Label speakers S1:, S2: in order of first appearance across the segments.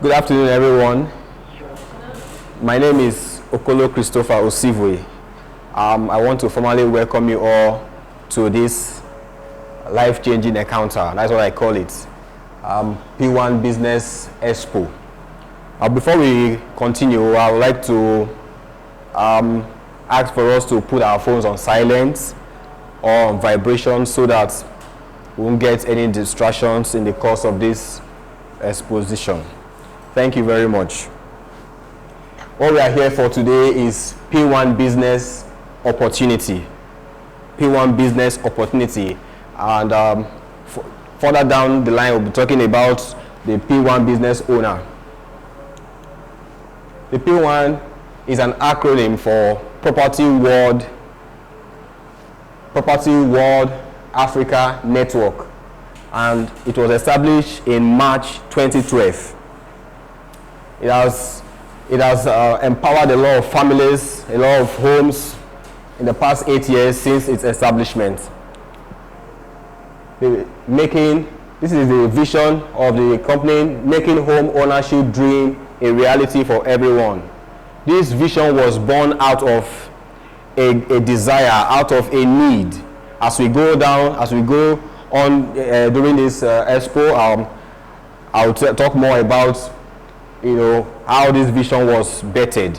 S1: Good afternoon, everyone. My name is Okolo Christopher Osivwe. I want to formally welcome you all to this life-changing encounter. That's what I call it. Pwan Business Expo. Before we continue, I would like to ask for us to put our phones on silent or on vibration so that we won't get any distractions in the course of this exposition. Thank you very much. What we are here for today is P1 Business Opportunity. P1 Business Opportunity. And further down the line, we'll be talking about the P1 Business Owner. The P1 is an acronym for Property World Africa Network, and it was established in March 2012. It has empowered a lot of families, a lot of homes in the past 8 years since its establishment. This is the vision of the company, making home ownership dream a reality for everyone. This vision was born out of a desire, out of a need. As we go on during this expo, I'll talk more about how this vision was bettered,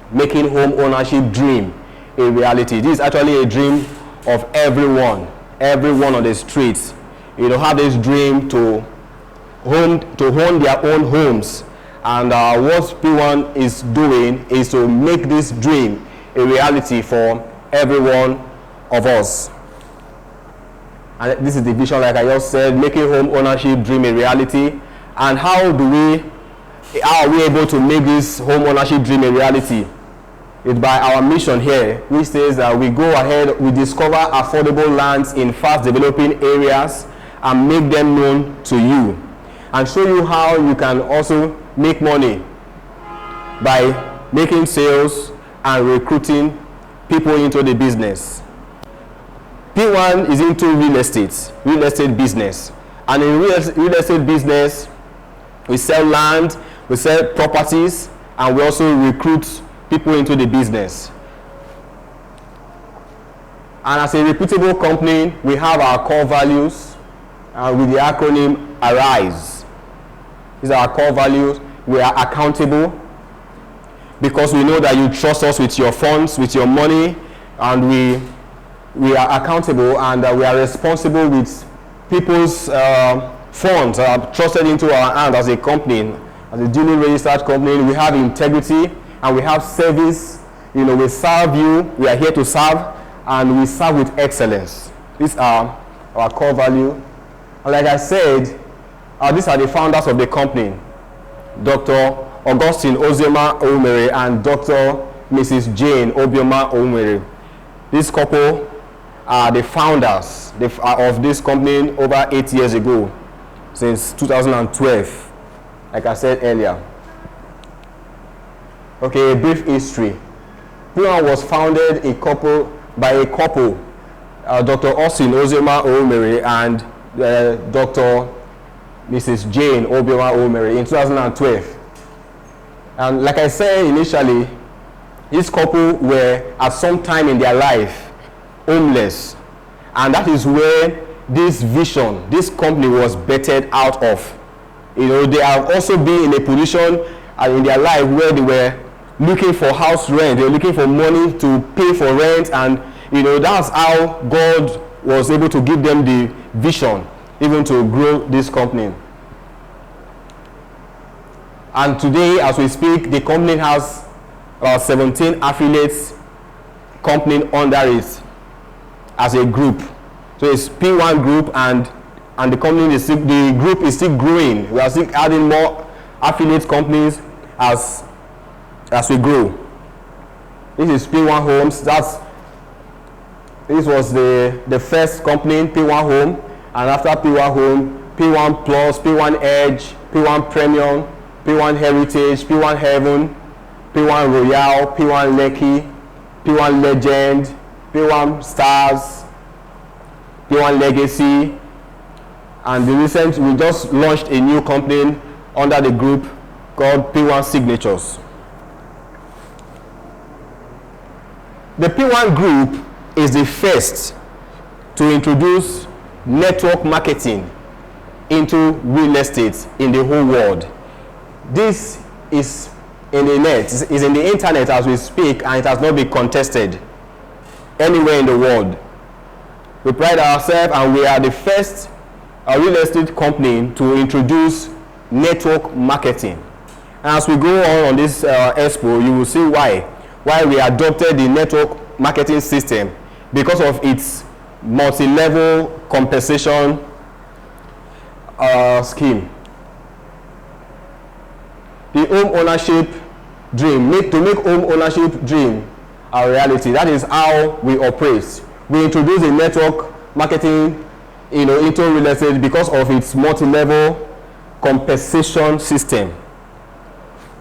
S1: making home ownership dream a reality. This is actually a dream of everyone on the streets. Have this dream to own their own homes, and what P1 is doing is to make this dream a reality for every one of us. And this is the vision, like I just said, making home ownership dream a reality. And how are we able to make this home ownership dream a reality? It's by our mission here, which says that we go ahead, we discover affordable lands in fast developing areas and make them known to you, and show you how you can also make money by making sales and recruiting people into the business. P1 is into real estate business. And in real estate business, we sell land, we sell properties, and we also recruit people into the business. And as a reputable company, we have our core values with the acronym ARISE. These are our core values. We are accountable because we know that you trust us with your funds, with your money, and we are accountable, and we are responsible with people's funds trusted into our hands as a company, as a duly registered company. We have integrity and we have service. We serve you. We are here to serve, and we serve with excellence. These are our core value. And like I said, these are the founders of the company, Dr. Augustine Ozioma Oumere and Dr. Mrs. Jane Obioma Oumere. This couple are the founders of this company over 8 years ago, since 2012, like I said earlier. Okay, a brief history. Pwan was founded by a couple, Dr. Austin Ozioma Oumere and Dr. Mrs. Jane Obioma Oumere in 2012. And like I said initially, this couple were at some time in their life homeless, and that is where this vision, this company was bettered out of. They have also been in a position in their life where they were looking for house rent, they were looking for money to pay for rent, and that's how God was able to give them the vision even to grow this company. And today, as we speak, the company has about 17 affiliates company under it as a group. So it's P1 Group, and the company the group is still growing. We are still adding more affiliate companies as we grow. This is P1 Homes. This was the first company, P1 Home, and after P1 Home, P1 Plus, P1 Edge, P1 Premium, P1 Heritage, P1 Heaven, P1 Royale, P1 Lekki, P1 Legend, P1 Stars, P1 Legacy, and we just launched a new company under the group called Pwan Signatures. The Pwan group is the first to introduce network marketing into real estate in the whole world. This is in the net, is in the internet as we speak, and it has not been contested anywhere in the world. We pride ourselves, and we are the first real estate company to introduce network marketing. And as we go on this expo, you will see why we adopted the network marketing system, because of its multi-level compensation scheme. The home ownership dream, to make home ownership dream a reality. That is how we operate. We introduce a network marketing, into real estate because of its multi-level compensation system.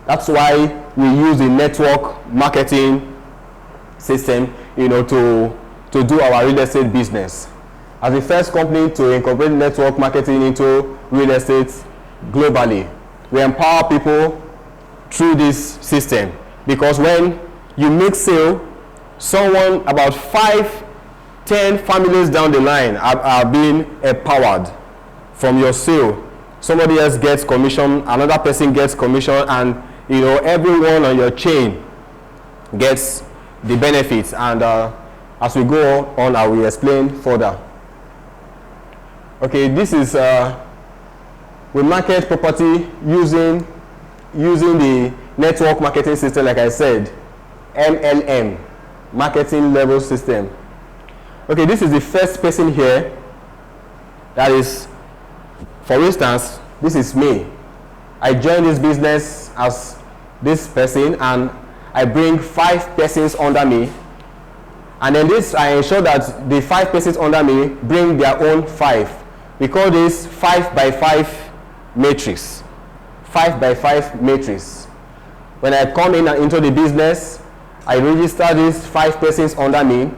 S1: That's why we use the network marketing system, to do our real estate business. As the first company to incorporate network marketing into real estate globally, we empower people through this system, because when you make sale, someone about 5-10 families down the line are being empowered from your sale. Somebody else gets commission, another person gets commission, and everyone on your chain gets the benefits. And as we go on, I will explain further. Okay, this is we market property using the network marketing system, like I said, MLM, marketing level system. Okay, this is the first person here. That is, for instance, this is me. I joined this business as this person, and I bring 5 persons under me, and then I ensure that the 5 persons under me bring their own 5. We call this 5x5 matrix. 5x5 matrix. When I come in into the business, I register these 5 persons under me,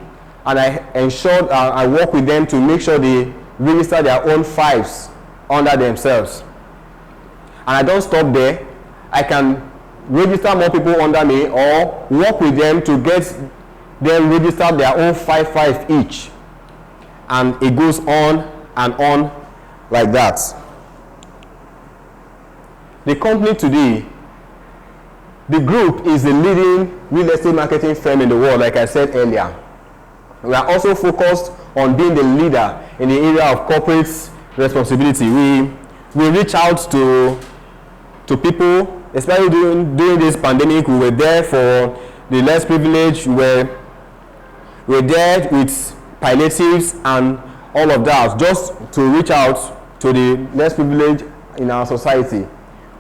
S1: and I ensure I work with them to make sure they register their own 5s under themselves. And I don't stop there. I can register more people under me, or work with them to get them register their own 5 each, and it goes on and on like that. The company today, the group is the leading real estate marketing firm in the world, like I said earlier. We are also focused on being the leader in the area of corporate responsibility. We reach out to people, especially during this pandemic. We were there for the less privileged. We were there with palliatives and all of that, just to reach out to the less privileged in our society.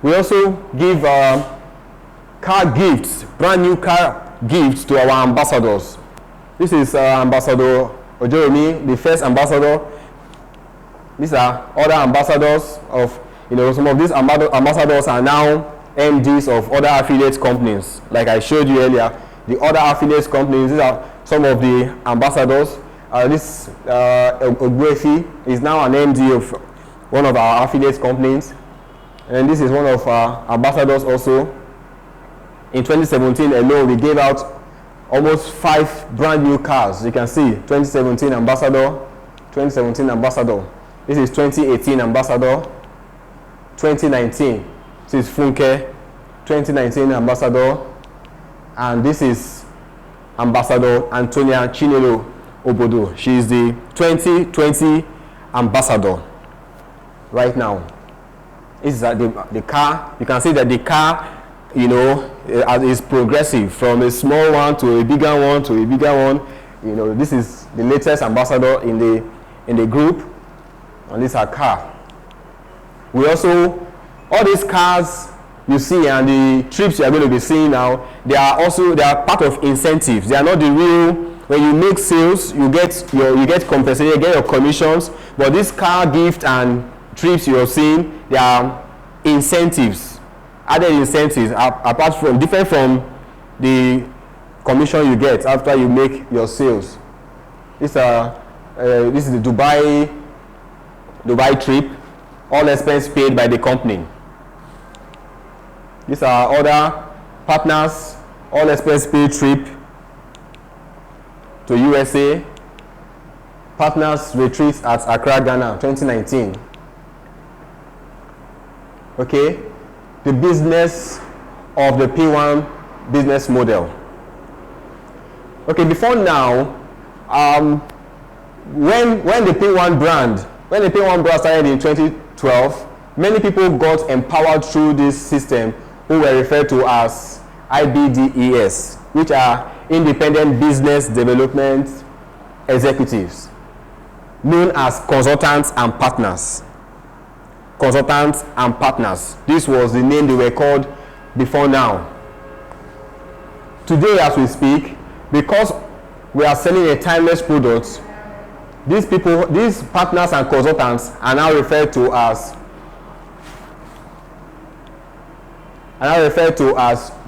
S1: We also give car gifts, brand new car gifts to our ambassadors. This is Ambassador Ojoromi, the first ambassador. These are other ambassadors of, some of these ambassadors are now MDs of other affiliate companies. Like I showed you earlier, the other affiliate companies, these are some of the ambassadors. This Ogwefi is now an MD of one of our affiliate companies. And this is one of our ambassadors also. In 2017 alone, we gave out almost 5 brand new cars. You can see 2017 ambassador, 2017 ambassador. This is 2018 ambassador, 2019. This is Funke, 2019 ambassador, and this is Ambassador Antonia Chinelo Obodo. She is the 2020 ambassador right now. This is the car. You can see that the car, is progressive from a small one to a bigger one to a bigger one. This is the latest ambassador in the group, and this is her car. We also, all these cars you see and the trips you are going to be seeing now, they are part of incentives. They are not the real. When you make sales, you get compensated, you get your commissions. But this car gift and trips you are seeing, they are incentives, added incentives, apart from, different from the commission you get after you make your sales. This is the Dubai trip, all expense paid by the company. These are other partners. All express pay trip to USA. Partners retreat at Accra, Ghana, 2019. Okay, the business of the Pwan business model. Okay, before now, when the Pwan brand started in 2012, many people got empowered through this system, who were referred to as IBDES, which are Independent Business Development Executives, known as consultants and partners. Consultants and partners. This was the name they were called before now. Today, as we speak, because we are selling a timeless product, these partners and consultants are now referred to as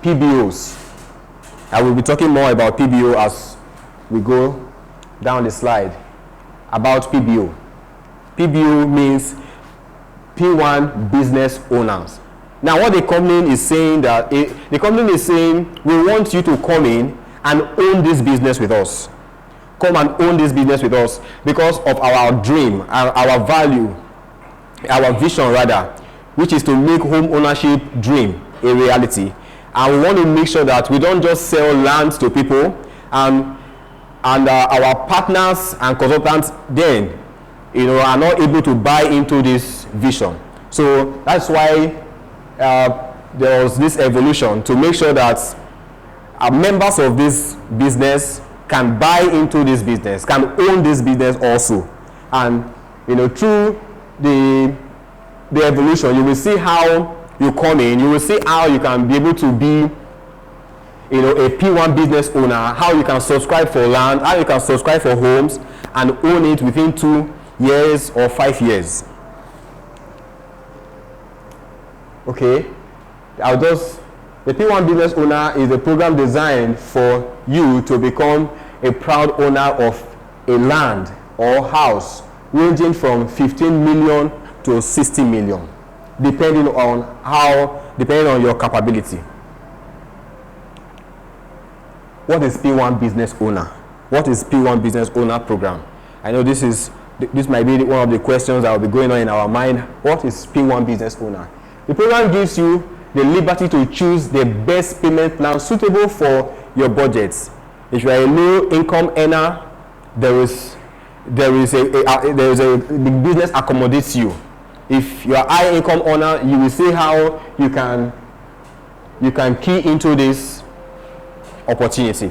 S1: PBOs. I will be talking more about PBO as we go down the slide. About PBO. PBO means Pwan business owners. Now, what the company is saying we want you to come in and own this business with us. Come and own this business with us because of our dream, our value, our vision rather, which is to make home ownership dream a reality. And we want to make sure that we don't just sell land to people, and our partners and consultants then, are not able to buy into this vision. So that's why there was this evolution to make sure that members of this business can buy into this business, can own this business also. And through the evolution, you will see how you come in, you will see how you can be able to be a Pwan business owner, how you can subscribe for land, how you can subscribe for homes and own it within 2 years or 5 years. Okay, the Pwan business owner is a program designed for you to become a proud owner of a land or house ranging from 15 million to 60 million, depending on your capability. What is Pwan business owner? What is Pwan business owner program? I know this might be one of the questions that will be going on in our mind. What is Pwan business owner? The program gives you the liberty to choose the best payment plan suitable for your budgets. If you are a low income earner, there is a business accommodates you. If you are high income earner, you will see how you can key into this opportunity.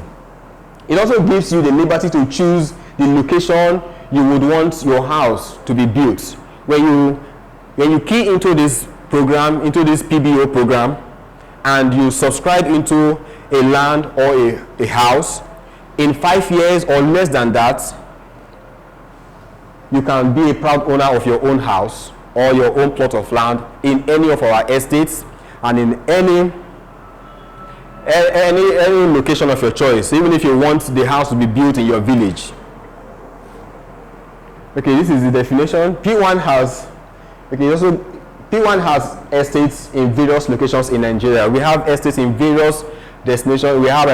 S1: It also gives you the liberty to choose the location you would want your house to be built. When you key into this program, into this PBO program, and you subscribe into a land or a house, in 5 years or less than that, you can be a proud owner of your own house or your own plot of land in any of our estates and in any location of your choice, even if you want the house to be built in your village. Okay, this is the definition. Pwan has estates in various locations in Nigeria. We have estates in various destinations. We have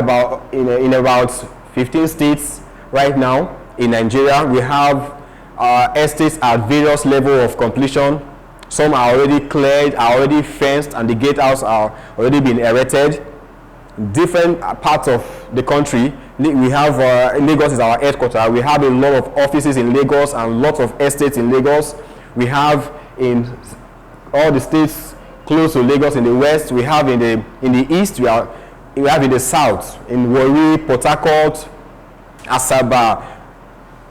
S1: in about 15 states right now in Nigeria. We have estates at various levels of completion. Some are already cleared, are already fenced, and the gatehouse are already been erected. Different parts of the country. We have Lagos is our headquarters. We have a lot of offices in Lagos and lots of estates in Lagos. We have in all the states close to Lagos in the west. We have in the east. We have in the south, in Warri, Port Harcourt, Asaba,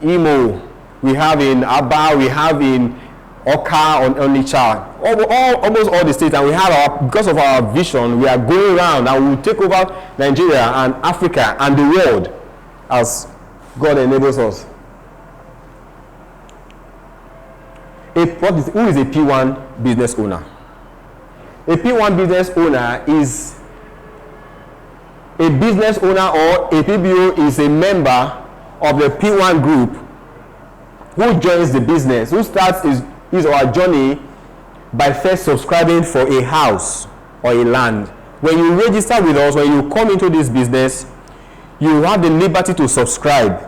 S1: Imo. We have in Aba. We have in Oka, on Onitsha, almost all the states, and we have because of our vision, we are going around and we will take over Nigeria and Africa and the world as God enables us. Who is a Pwan business owner? A Pwan business owner is a business owner, or a PBO is a member of the Pwan group who joins the business, who starts his or her journey by first subscribing for a house or a land. When you register with us, when you come into this business, you have the liberty to subscribe.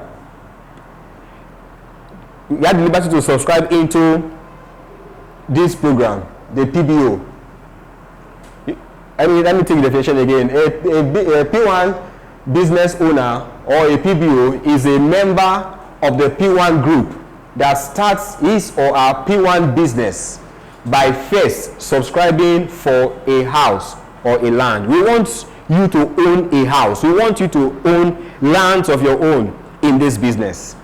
S1: You have the liberty to subscribe into this program, the PBO. Let me take the definition again. A P1 business owner or a PBO is a member of the P1 group that starts his or her P1 business by first subscribing for a house or a land. We want you to own a house. We want you to own lands of your own in this business.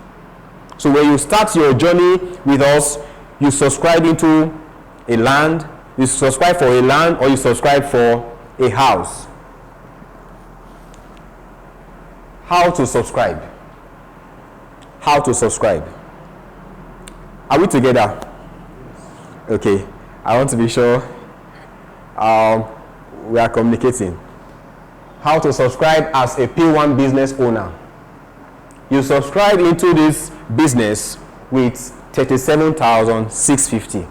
S1: So when you start your journey with us, you subscribe into a land, you subscribe for a land, or you subscribe for a house. How to subscribe? How to subscribe? Are we together? Okay. I want to be sure we are communicating. How to subscribe as a P1 business owner? You subscribe into this business with $37,650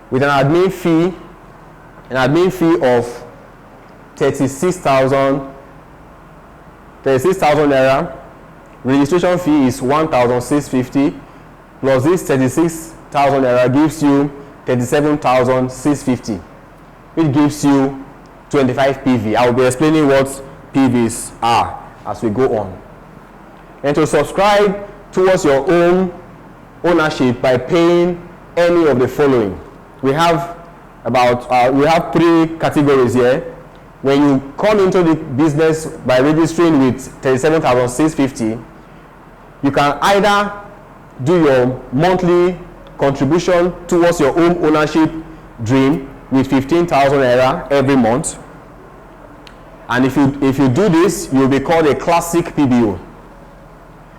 S1: with an admin fee of 36,000 naira. Registration fee is 1,650 plus this 36,000 naira gives you 37,650, which gives you 25 PV. I will be explaining what PVs are as we go on. And to subscribe towards your own ownership by paying any of the following. We have three categories here. When you come into the business by registering with 37,650, you can either do your monthly contribution towards your own ownership dream with 15,000 naira every month. And if you do this, you'll be called a classic PBO.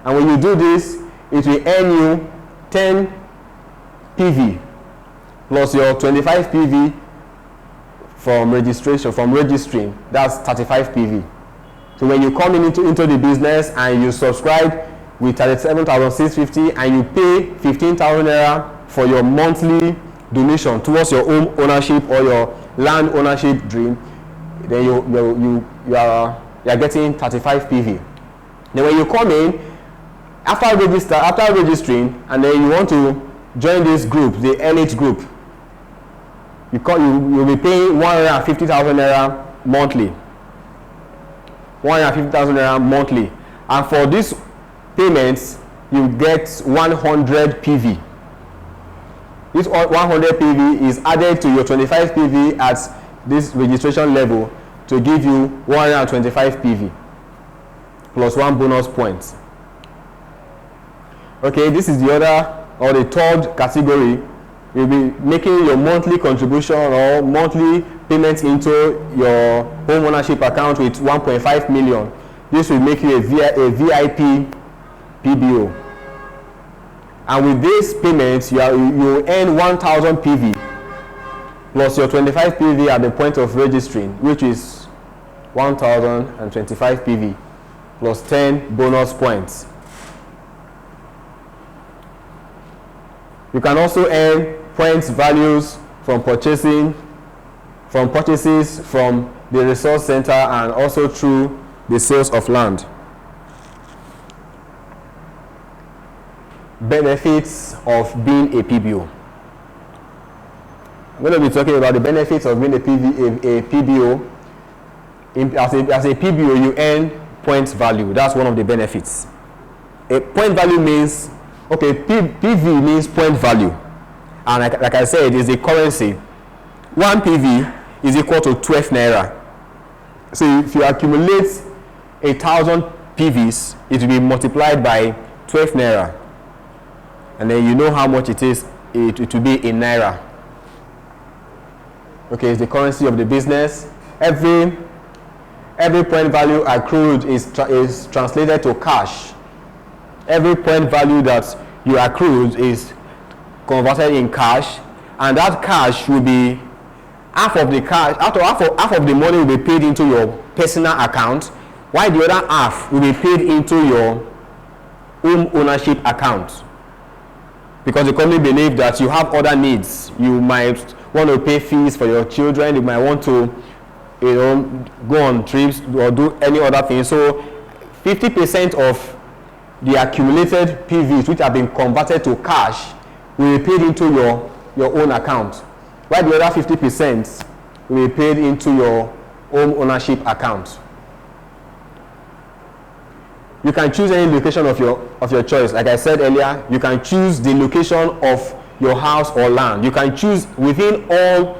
S1: And when you do this, it will earn you 10 PV plus your 25 PV from registering. That's 35 PV. So when you come into the business and you subscribe with 37,650 and you pay 15,000 naira for your monthly donation towards your own ownership or your land ownership dream, then you are getting 35 PV. Then when you come in after registering and then you want to join this group, the elite group, you'll be paying 150,000 naira monthly. 150,000 naira monthly, and for these payments you get 100 PV. This 100 PV is added to your 25 PV at this registration level to give you 125 PV plus one bonus point. Okay, this is the other or the third category. You'll be making your monthly contribution or monthly payment into your home ownership account with 1.5 million. This will make you a VIP PBO. And with this payment, you earn 1,000 PV plus your 25 PV at the point of registering, which is 1,025 PV plus 10 bonus points. You can also earn points values from purchases from the resource center and also through the sales of land. Benefits of being a PBO. I'm going to be talking about the benefits of being a PBO. As a PBO, you earn points value. That's one of the benefits. A point value means, okay, PV means point value. And like I said, it is a currency. 1 PV is equal to 12 naira. So if you accumulate 1,000 PVs, it will be multiplied by 12 naira. And then you know how much it is. It will be in naira. Okay, it's the currency of the business. Every point value accrued is translated to cash. Every point value that you accrued is converted in cash, and that cash will be half of the money will be paid into your personal account, while the other half will be paid into your home ownership account, because the company believes that you have other needs. You might want to pay fees for your children. You might want to, go on trips or do any other thing. So 50% of the accumulated PVs which have been converted to cash will be paid into your own account, while the other 50% will be paid into your home ownership account. You can choose any location of your choice. Like I said earlier, you can choose the location of your house or land. You can choose within all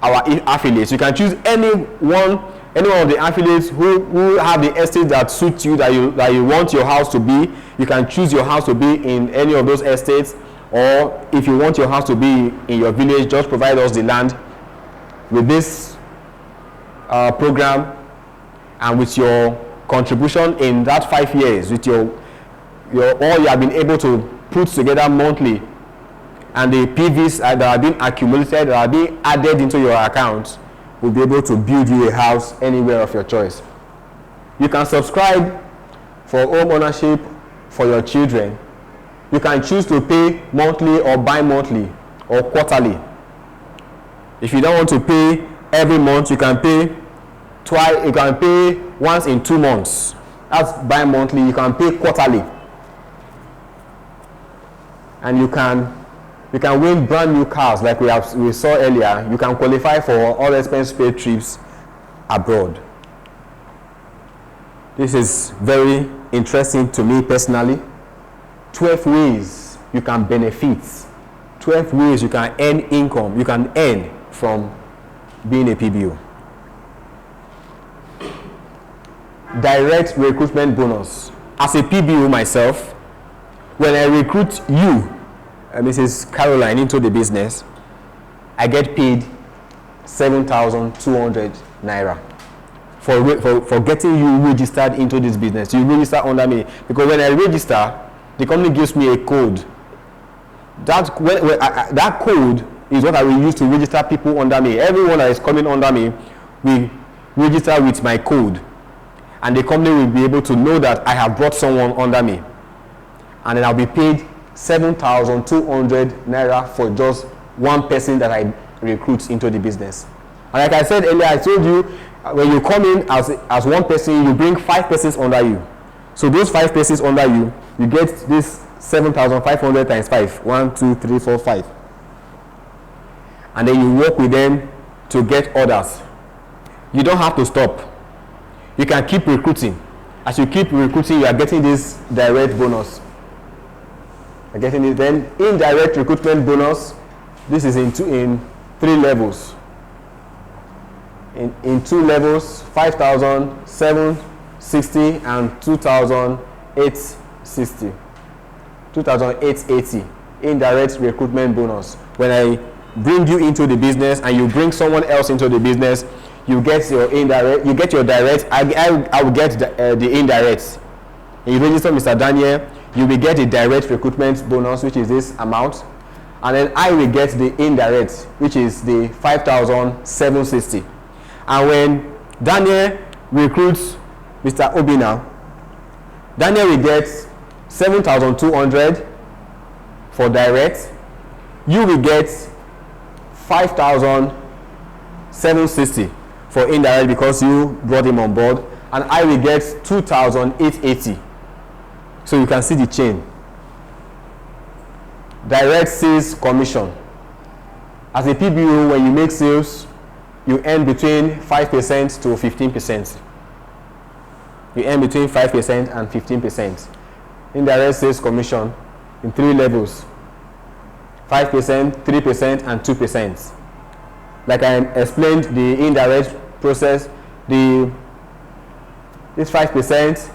S1: our affiliates. You can choose any one of the affiliates who have the estate that suits you, that you want your house to be. You can choose your house to be in any of those estates, or if you want your house to be in your village, just provide us the land. With this program and with your contribution in that 5 years, with your all you have been able to put together monthly, and the PVs that are being accumulated, that are being added into your account, will be able to build you a house anywhere of your choice. You can subscribe for home ownership for your children. You can choose to pay monthly or bi-monthly or quarterly. If you don't want to pay every month, you can pay twice. You can pay once in 2 months. That's bi-monthly. You can pay quarterly, and you can win brand new cars like we saw earlier. You can qualify for all expense paid trips abroad. This is very interesting to me personally. 12 ways you can benefit. 12 ways you can earn income. You can earn from being a PBO. Direct recruitment bonus. As a PBO myself, when I recruit you, Mrs. Caroline, into the business, I get paid 7,200 naira for getting you registered into this business. You register under me, because when I register, the company gives me a code. That code is what I will use to register people under me. Everyone that is coming under me will register with my code, and the company will be able to know that I have brought someone under me, and then I'll be paid 7,200 naira for just one person that I recruit into the business. And like I said earlier, I told you, when you come in as one person, you bring 5 persons under you. So those 5 persons under you, you get this 7,500 times 5. 1, 2, 3, 4, 5. And then you work with them to get others. You don't have to stop. You can keep recruiting. As you keep recruiting, you are getting this direct bonus. You're getting it. Then indirect recruitment bonus. This is in 3 levels. In 2 levels, 5,760 and 2,860. 2,880 indirect recruitment bonus. When I bring you into the business and you bring someone else into the business, you get your indirect, you get your direct. I will get the indirect. And you register Mr. Daniel, you will get a direct recruitment bonus, which is this amount, and then I will get the indirect, which is the 5,760. And when Daniel recruits Mr. Obina, Daniel will get 7,200 for direct. You will get 5,760 for indirect because you brought him on board, and I will get 2,880. So you can see the chain. Direct sales commission. As a PBO, when you make sales, you earn between 5% to 15%. You earn between 5% and 15%. Indirect sales commission in 3 levels: 5%, 3%, and 2%. Like I explained the indirect process, this 5%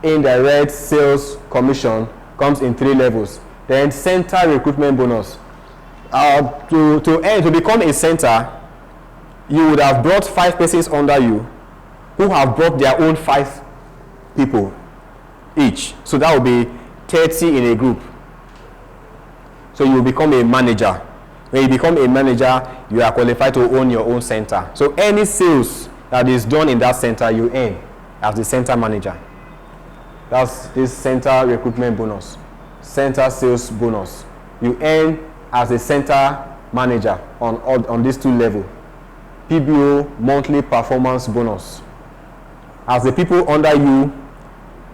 S1: indirect sales commission comes in 3 levels. Then center recruitment bonus. To become a center, you would have brought 5 persons under you who have brought their own 5 people each. So that will be 30 in a group. So you will become a manager. When you become a manager, you are qualified to own your own center. So any sales that is done in that center, you earn as the center manager. That's this center recruitment bonus. Center sales bonus. You earn as a center manager on these two levels. PBO, monthly performance bonus. As the people under you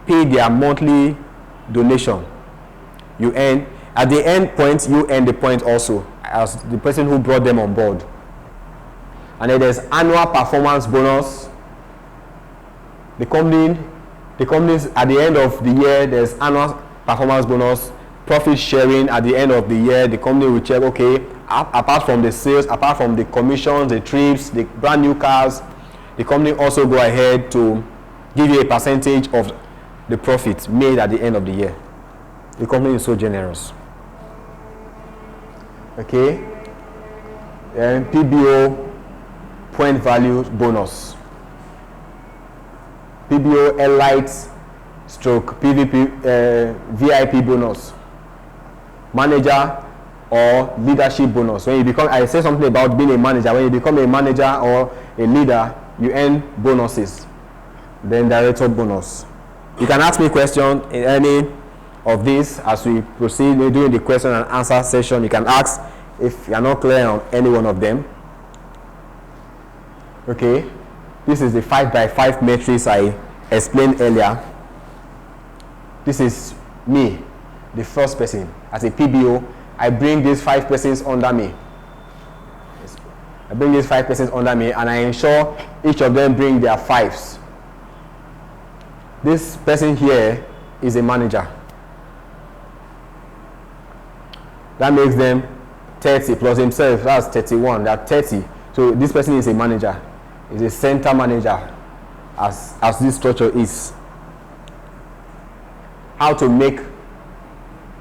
S1: pay their monthly donation, you earn, at the end point, you earn the point also as the person who brought them on board. And then there's annual performance bonus. The companies at the end of the year, there's annual performance bonus. Profit sharing at the end of the year, the company will check, okay, apart from the sales, apart from the commissions, the trips, the brand new cars, the company also go ahead to give you a percentage of the profit made at the end of the year. The company is so generous. Okay, and PBO, point value bonus. PBO Elite stroke PVP VIP bonus. Manager or leadership bonus. When you become, I said something about being a manager. When you become a manager or a leader, you earn bonuses. Then director bonus. You can ask me questions in any of these as we proceed during the question and answer session. You can ask if you are not clear on any one of them. Okay, this is the 5x5 matrix I explained earlier. This is me, the first person. As a PBO, I bring these 5 persons under me. I bring these 5 persons under me, and I ensure each of them bring their 5s. This person here is a manager. That makes them 30 plus himself, that's 31. That's 30. So this person is a manager. Is a center manager as this structure is. How to make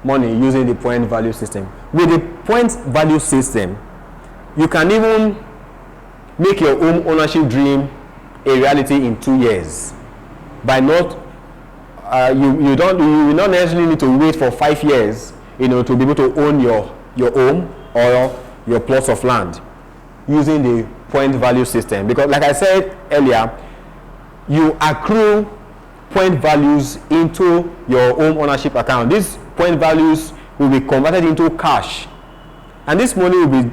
S1: money using the point value system. With the point value system, you can even make your home ownership dream a reality in 2 years. By not, you will not necessarily need to wait for 5 years, to be able to own your home or your plots of land using the point value system. Because like I said earlier, you accrue point values into your home ownership account. These point values will be converted into cash, and this money will be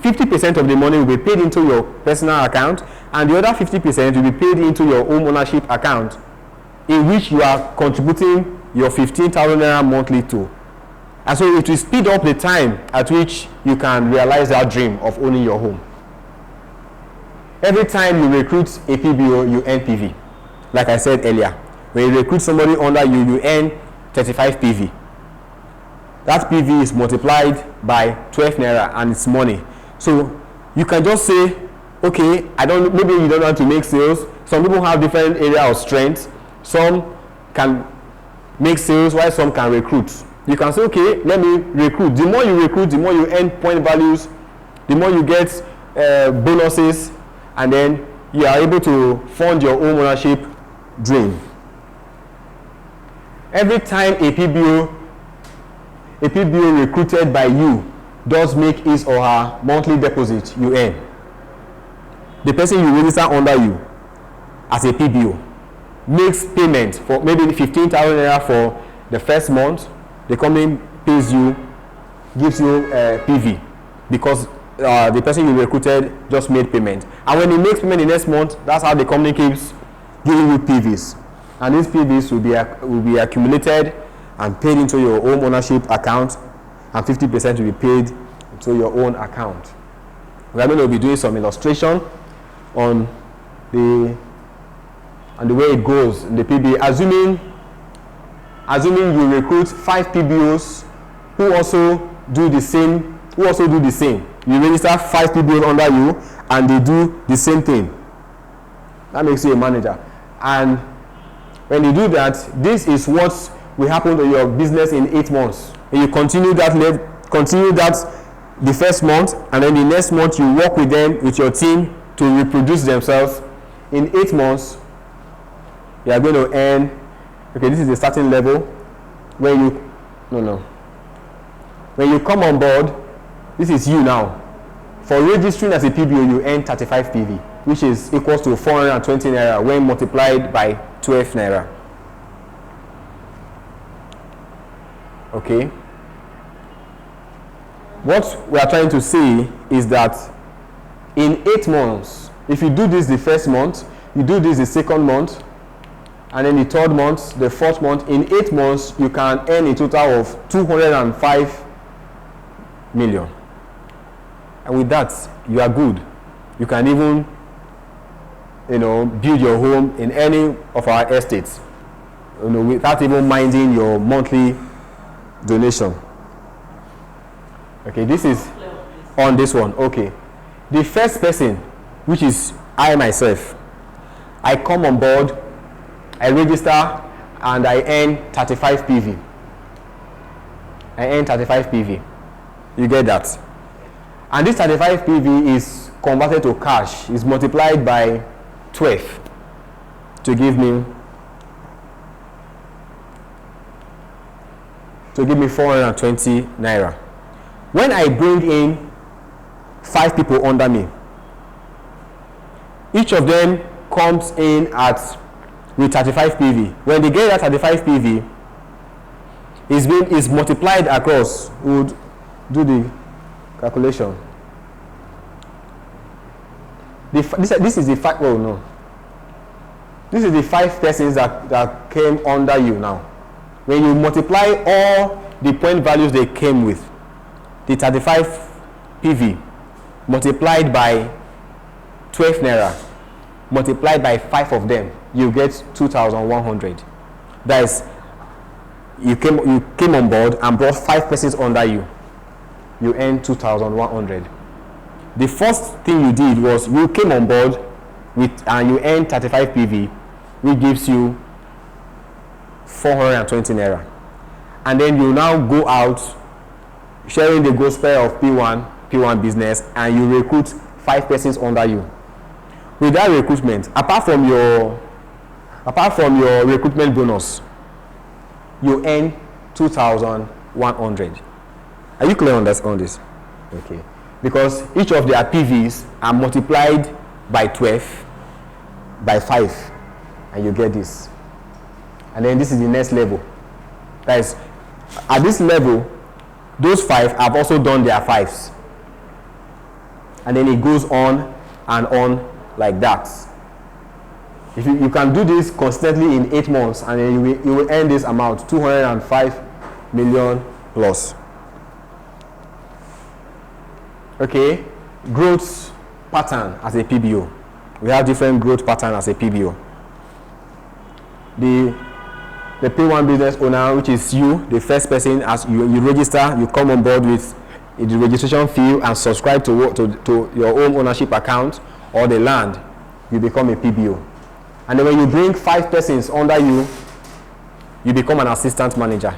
S1: 50% of the money will be paid into your personal account, and the other 50% will be paid into your home ownership account, in which you are contributing your 15,000 naira monthly to. And so it will speed up the time at which you can realize that dream of owning your home. Every time you recruit a PBO, you earn PV. Like I said earlier, when you recruit somebody under you, you earn 35 PV. That PV is multiplied by 12 naira and it's money. So you can just say, okay, maybe you don't want to make sales. Some people have different area of strength. Some can make sales while some can recruit. You can say, okay, let me recruit. The more you recruit, the more you earn point values, the more you get bonuses, and then you are able to fund your home ownership dream. Every time a PBO recruited by you does make his or her monthly deposit, you earn. The person you register under you as a PBO makes payment for maybe 15,000 naira for the first month. The company pays you, gives you PV, because the person you recruited just made payment. And when he makes payment the next month, that's how the company keeps giving you PVs. And these PVs will be accumulated and paid into your home ownership account, and 50% will be paid into your own account. We are going to be doing some illustration on the way it goes in the PBA, assuming you recruit 5 PBOs who also do the same. You register 5 PBOs under you and they do the same thing. That makes you a manager. And when you do that, this is what will happen to your business in 8 months. And you continue that the first month, and then the next month you work with them, with your team, to reproduce themselves. In 8 months, you are going to earn. Okay, this is the starting level. When you come on board, this is you now. For registering as a PBO, you earn 35 PV, which is equals to 420 naira when multiplied by 12 naira. Okay. what we are trying to say is that in 8 months, if you do this the first month, you do this the second month, and then the third month, the fourth month, in 8 months, you can earn a total of 205 million. And with that, you are good. You can even, build your home in any of our estates, without even minding your monthly donation. Okay, this is on this one. Okay, the first person, which is I myself, I come on board, I register, and I earn 35 PV. I earn 35 PV. You get that? And this 35 PV is converted to cash, is multiplied by 12 to give me 420 naira. When I bring in 5 people under me, each of them comes in with 35 PV. When they get that 35 PV, is multiplied across. We would do the calculation. This is the fact. Oh no. This is the 5 persons that came under you now. When you multiply all the point values they came with, the 35 PV multiplied by 12 naira, multiplied by 5 of them, you get 2,100. That is, you came on board and brought 5 persons under you. You earn 2,100. The first thing you did was you came on board and you earned 35 PV, which gives you 420 naira. And then you now go out sharing the gospel of P1 business, and you recruit 5 persons under you. With that recruitment, apart from your recruitment bonus, you earn 2,100. Are you clear on this? Okay. Because each of their PVs are multiplied by 12 by 5, and you get this. And then this is the next level. That is, at this level, those 5 have also done their 5s. And then it goes on and on like that. If you can do this consistently in 8 months, and then you will earn this amount, 205 million plus. Okay, growth pattern as a PBO. We have different growth pattern as a PBO. The P1 business owner, which is you, the first person, as you register, you come on board with the registration fee and subscribe to your own ownership account or the land, you become a PBO. And then when you bring 5 persons under you, you become an assistant manager.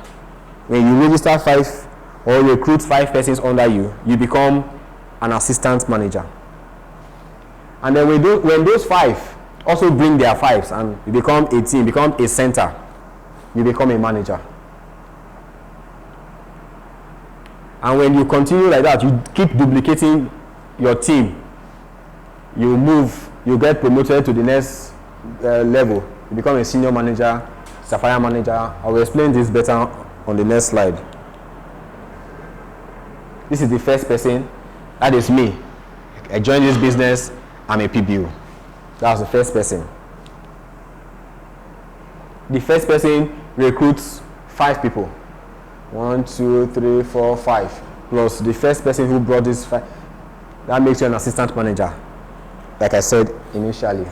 S1: When you register 5 or recruit 5 persons under you, you become an assistant manager. And then when those 5 also bring their 5s and you become a team, become a center, you become a manager. And when you continue like that, you keep duplicating your team, you get promoted to the next level. You become a senior manager, sapphire manager. I will explain this better on the next slide. This is the first person. That is me. I joined this business. I'm a PBO. That was the first person. The first person recruits 5 people. 1, 2, 3, 4, 5. Plus the first person who brought this 5. That makes you an assistant manager, like I said initially.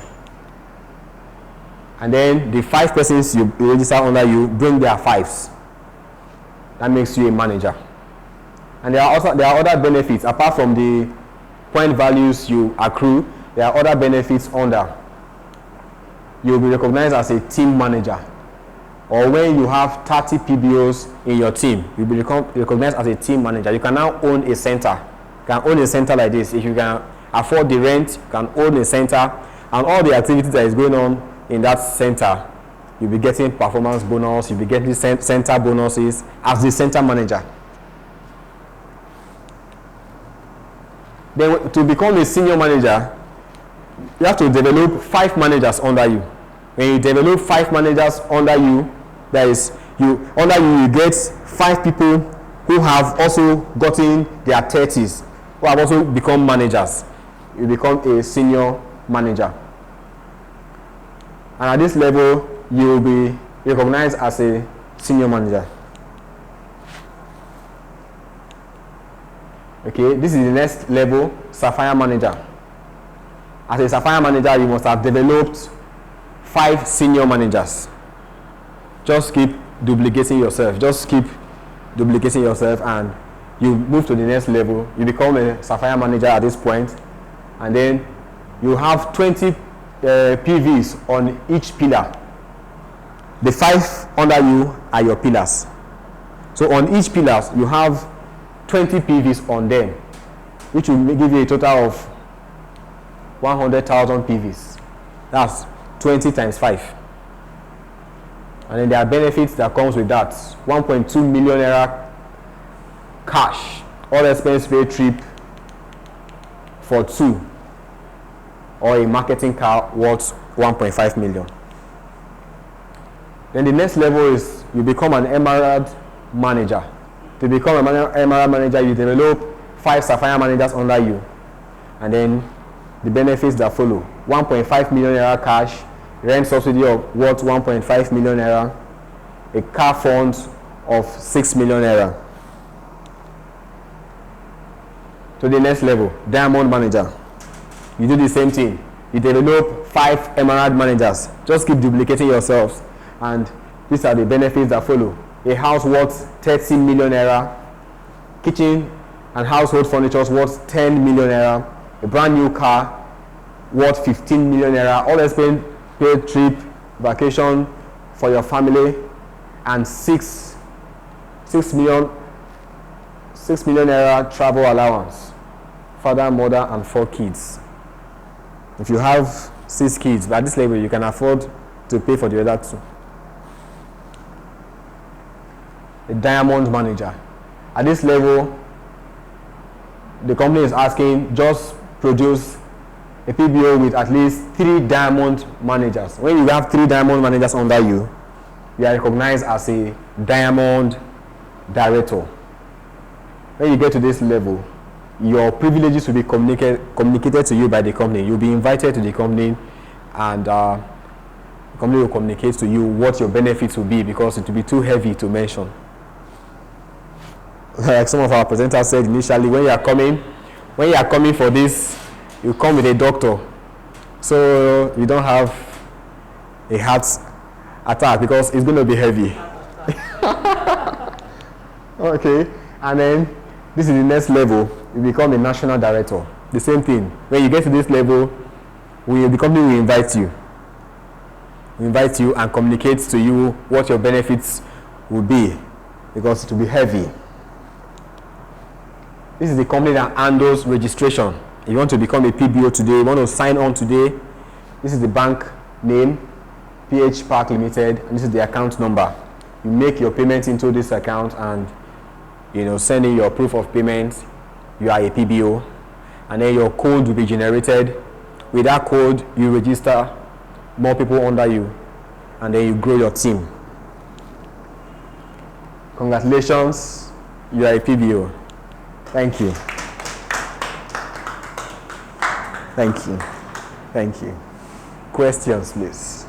S1: And then the 5 persons you register under you bring their 5s. That makes you a manager. And there are other benefits apart from the point values you accrue. There are other benefits under. You will be recognized as a team manager. Or when you have 30 PBOs in your team, you'll be recognized as a team manager. You can now own a center. You can own a center like this. If you can afford the rent, you can own a center. And all the activities that is going on in that center, you'll be getting performance bonus, you'll be getting center bonuses as the center manager. Then to become a senior manager, you have to develop 5 managers under you. When you develop 5 managers under you, that is, you get 5 people who have also gotten their 30s, who have also become managers. You become a senior manager. And at this level, you will be recognized as a senior manager. Okay, this is the next level, Sapphire manager. As a Sapphire manager, you must have developed 5 senior managers. Just keep duplicating yourself. Just keep duplicating yourself, and you move to the next level. You become a Sapphire manager at this point, and then you have 20 PVs on each pillar. The 5 under you are your pillars. So on each pillar, you have 20 PVs on them, which will give you a total of 100,000 PVs. That's 20 times 5. And then there are benefits that comes with that. 1.2 million naira cash, all expense paid trip for 2, or a marketing car worth 1.5 million. Then the next level is you become an emerald manager. To become an emerald manager, you develop 5 Sapphire managers under you, and then the benefits that follow: 1.5 million naira cash, rent subsidy of worth 1.5 million naira, a car fund of 6 million naira. To the next level, diamond manager. You do the same thing. You develop 5 emerald managers. Just keep duplicating yourselves, and these are the benefits that follow: a house worth 30 million naira, kitchen and household furniture worth 10 million naira, a brand new car worth 15 million naira, all expense paid trip, vacation for your family, and 6 million naira travel allowance. Father, mother, and 4 kids. If you have 6 kids, at this level you can afford to pay for the other 2. A diamond manager. At this level, the company is asking, just produce a PBO with at least 3 diamond managers. When you have 3 diamond managers under you, you are recognized as a diamond director. When you get to this level, your privileges will be communicated to you by the company. You'll be invited to the company, and the company will communicate to you what your benefits will be, because it will be too heavy to mention. Like some of our presenters said initially, when you are coming for this, you come with a doctor, so you don't have a heart attack because it's going to be heavy. Okay, and then this is the next level. You become a national director. The same thing. When you get to this level, the company will invite you. We invite you and communicate to you what your benefits will be, because it will be heavy. This is the company that handles registration. If you want to become a PBO today, you want to sign on today, this is the bank name, PH Park Limited, and this is the account number. You make your payment into this account, and send in your proof of payment. You are a PBO, and then your code will be generated. With that code, you register more people under you, and then you grow your team. Congratulations, you are a PBO. Thank you. Thank you. Thank you. Questions, please.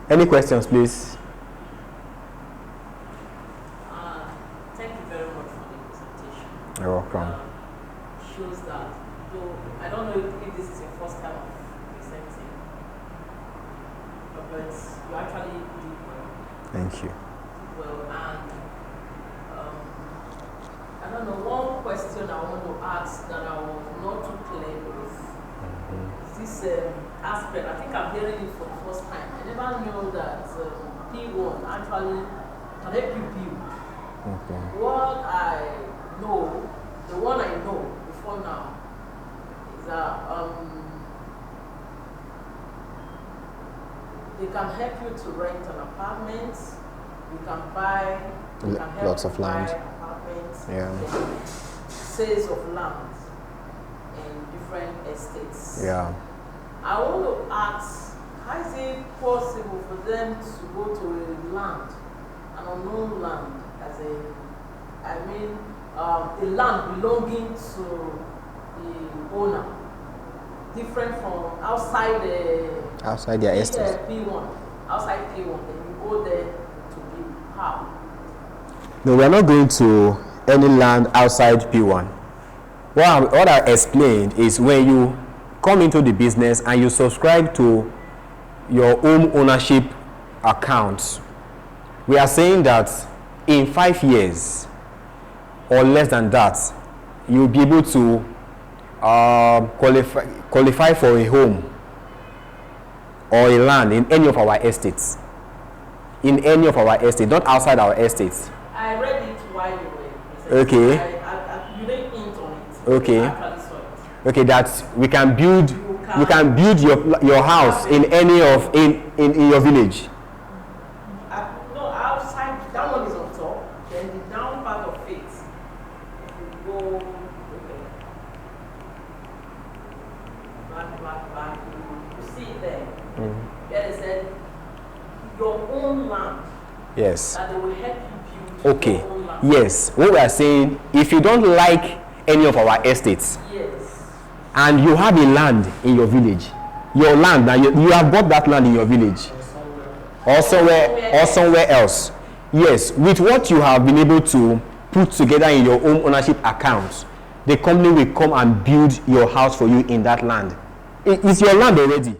S1: Any questions, please?
S2: Thank you very much for the presentation.
S1: You're welcome.
S2: Shows that, though I don't know if this is your first time of presenting, but you actually did well.
S1: Thank you.
S2: Well, and I don't know, one question I want to ask that I was not too clear with is this aspect. I think I'm hearing it for the first time. I never knew that P1 actually can help you build.
S1: Okay.
S2: What I know, the one I know before now, is that they can help you to rent an apartment. You can buy, you can help
S1: lots of
S2: buy
S1: land.
S2: apartments.
S1: Yeah.
S2: sales of land in different estates.
S1: Yeah.
S2: I want to ask, how is it possible for them to go to a land, an unknown land, a land belonging to the owner, different from outside
S1: their estate.
S2: P1, outside P1, then you go there to be how?
S1: No, we are not going to any land outside P1. What I explained is when you come into the business and you subscribe to your home ownership accounts, we are saying that in 5 years or less than that, you'll be able to qualify for a home or a land in any of our estates. In any of our estates, not outside our estates.
S2: I read it while you were
S1: presenting. Okay.
S2: You didn't hint on it.
S1: Okay.
S2: I actually saw it.
S1: Okay, that we can build your house in any of in your village.
S2: No, outside, that one is on top, then the down part of it, you go, okay, back, you see it there. Where they said, your own land.
S1: Yes.
S2: That they will help you build
S1: Okay.
S2: your own land.
S1: Yes. What we are saying, if you don't like any of our estates,
S2: Yes.
S1: and you have a land in your village, your land, and you have bought that land in your village, or somewhere else. Yes, with what you have been able to put together in your own ownership accounts, the company will come and build your house for you in that land. It's your land already.